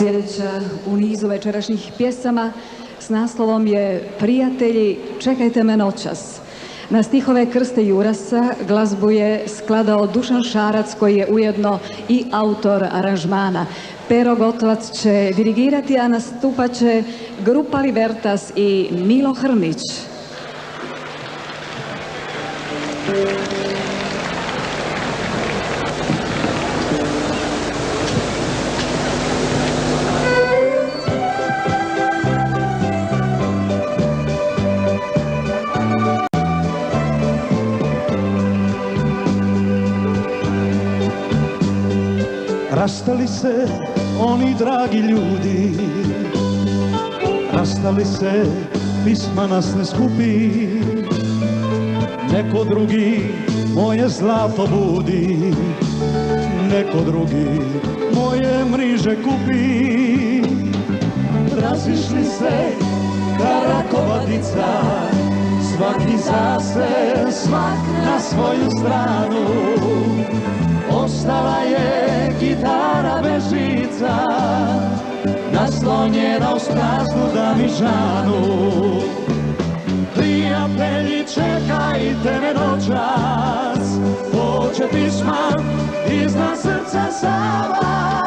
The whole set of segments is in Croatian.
Sljedeća u nizu večerašnjih pjesama s naslovom je Prijatelji, čekajte me noćas. Na stihove Krste Jurasa glazbu je skladao Dušan Šarac, koji je ujedno i autor aranžmana. Pero Gotovac će dirigirati, a nastupat će grupa Libertas i Milo Hrnić. Rastali se oni dragi ljudi, rastali se, pisma nas ne skupi. Neko drugi moje zlato budi, neko drugi moje mriže kupi. Razišli se karakovadica, svaki za se, svak na svoju stranu. Ostala je gitara bez žica, naslonjena uz praznu damižanu. Prijatelji, čekajte me noćas, hoće pisma iznad srca sama.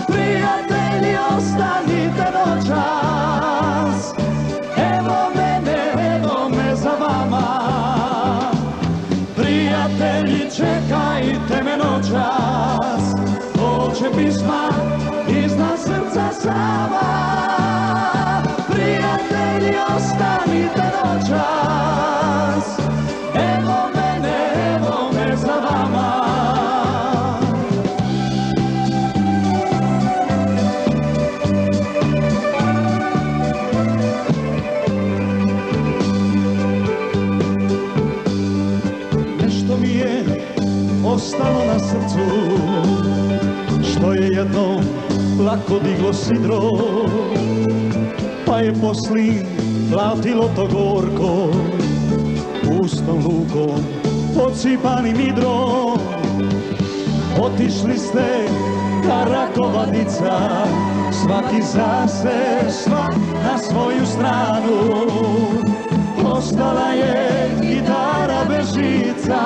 Prijatelji, ostanite noćas, evo me za vama. Prijatelji, čekajte me noćas, hoće pisma iznad srca sama. Prijatelji, ostanite noćas, evo me za vama. Nešto mi je ostalo na srcu, što je jednom lako diglo sidro, pa je poslije platilo to gorko, pustom lukom pocipanim idrom. Otišli ste karakovadica, svaki za se, svak na svoju stranu. Ostala je gitara bez žica,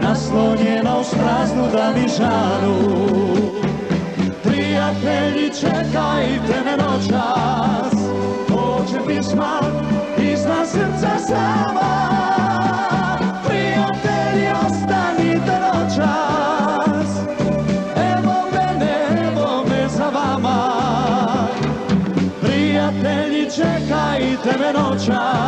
naslonjena uz praznu damižanu. Prijatelji, čekajte me noćas, hoće pisma iznad srca sama. Prijatelji, ostanite noćas, evo me za vama. Prijatelji, čekajte me noćas,